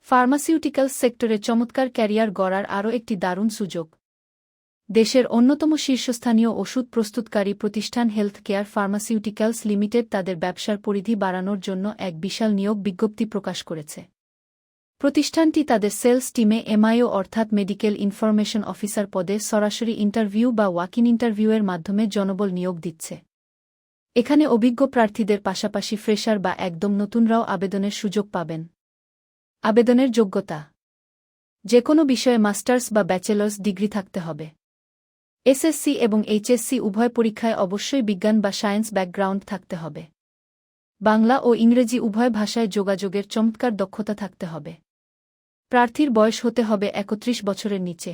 Pharmaceuticals সেক্টরে চমৎকার career গড়ার আরও একটি দারুণ সুযোগ। দেশের অন্যতম শীর্ষস্থানীয় ওষুধ প্রস্তুতকারী প্রতিষ্ঠান হেলথ কেয়ার ফার্মাসিউটিক্যালস লিমিটেড তাদের ব্যবসার পরিধি বাড়ানোর জন্য এক বিশাল নিয়োগ বিজ্ঞপ্তি প্রকাশ করেছে। প্রতিষ্ঠানটি তাদের সেলস টিমে এমআইও অর্থাৎ মেডিকেল ইনফরমেশন অফিসার পদে সরাসরি ইন্টারভিউ বা ওয়াক-ইন ইন্টারভিউয়ের মাধ্যমে জনবল নিয়োগ দিচ্ছে। এখানে অভিজ্ঞ প্রার্থীদের পাশাপাশি ফ্রেশার বা একদম নতুনরাও আবেদনের সুযোগ পাবেন। আবেদনের যোগ্যতা: যেকোনো বিষয়ে মাস্টার্স বা ব্যাচেলার্স ডিগ্রি থাকতে হবে। এসএসসি এবং এইচএসসি উভয় পরীক্ষায় অবশ্যই বিজ্ঞান বা সায়েন্স ব্যাকগ্রাউন্ড থাকতে হবে। বাংলা ও ইংরেজি উভয় ভাষায় যোগাযোগের চমৎকার দক্ষতা থাকতে হবে। প্রার্থীর বয়স হতে হবে ৩১ বছরের নিচে।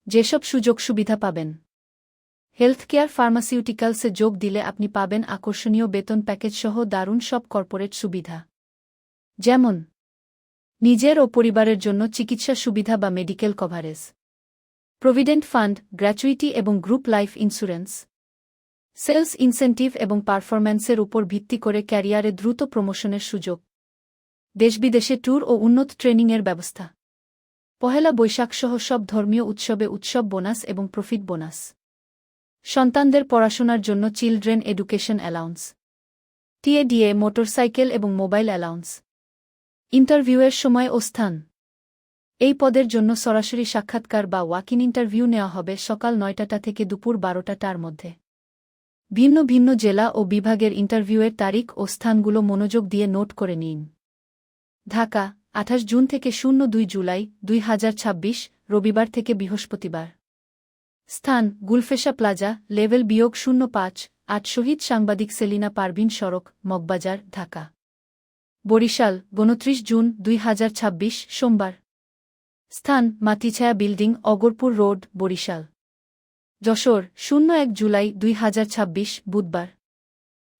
যেসব সুযোগ সুবিধা পাবেন: হেলথ কেয়ার ফার্মাসিউটিক্যালসে যোগ দিলে আপনি পাবেন আকর্ষণীয় বেতন প্যাকেজ সহ দারুণ সব কর্পোরেট সুবিধা, যেমন নিজের ও পরিবারের জন্য চিকিৎসা সুবিধা বা medical coverage, provident fund, gratuity এবং group life insurance, sales incentive এবং পারফরম্যান্সের উপর ভিত্তি করে ক্যারিয়ারে দ্রুত প্রমোশনের সুযোগ, দেশবিদেশে ট্যুর ও উন্নত ট্রেনিংয়ের ব্যবস্থা, পহেলা বৈশাখ সহ সব ধর্মীয় উৎসবে উৎসব বোনাস এবং প্রফিট বোনাস, সন্তানদের পড়াশোনার জন্য children education allowance, TA DA, motorcycle এবং মোবাইল অ্যালাউন্স। ইন্টারভিউয়ের সময় ও স্থান: এই পদের জন্য সরাসরি সাক্ষাৎকার বা ওয়াক-ইন ইন্টারভিউ নেওয়া হবে সকাল ৯টা থেকে দুপুর ১২টার মধ্যে। ভিন্ন ভিন্ন জেলা ও বিভাগের ইন্টারভিউয়ের তারিখ ও স্থানগুলো মনোযোগ দিয়ে নোট করে নিন। ঢাকা, ২৮ জুন থেকে ০২ জুলাই ২০২৬, রবিবার থেকে বৃহস্পতিবার। স্থান: গুলফেশা প্লাজা, লেভেল -05, ৮ শহীদ সাংবাদিক সেলিনা পারভিন সড়ক, মগবাজার, ঢাকা। বরিশাল, ২৯ জুন ২০২৬, সোমবার। স্থান: Matichhaya building, Agarpur road, Barishal. Jashore, ০১ July ২০২৬, বুধবার।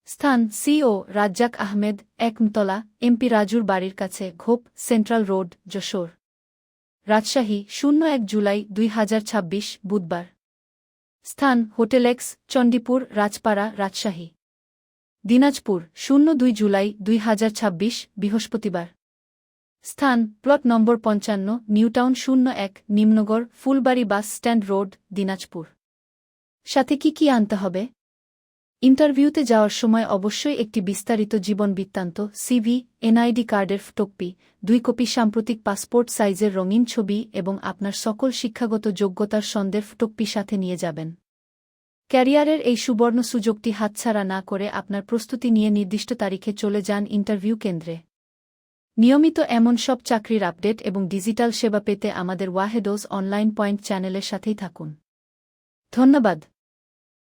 স্থান: সিও রাজ্জাক আহমেদ, একমতলা, এমপি রাজুর বাড়ির কাছে, Ghop, central road, Jashore. Rajshahi, ০১ July ২০২৬, বুধবার। স্থান: hotel X, Chandipur, Rajpara, Rajshahi. Dinajpur, ০২ July ২০২৬, বৃহস্পতিবার। স্থান: plot number ৫৫, Newtown ০১, Nimnagar, Phulbari bus stand road, Dinajpur. সাথে কি আনতে হবে? ইন্টারভিউতে যাওয়ার সময় অবশ্যই একটি বিস্তারিত জীবন বৃত্তান্ত, সিভি, এনআইডি কার্ডের ফটোকপি, ২ কপি সাম্প্রতিক পাসপোর্ট সাইজের রঙিন ছবি এবং আপনার সকল শিক্ষাগত যোগ্যতার সনদের ফটোকপি সাথে নিয়ে যাবেন। ক্যারিয়ারের এই সুবর্ণ সুযোগটি হাতছাড়া না করে আপনার প্রস্তুতি নিয়ে নির্দিষ্ট তারিখে চলে যান ইন্টারভিউ কেন্দ্রে। নিয়মিত এমন সব চাকরির আপডেট এবং ডিজিটাল সেবা পেতে আমাদের ওয়াহেদোজ অনলাইন পয়েন্ট চ্যানেলের সাথেই থাকুন। ধন্যবাদ।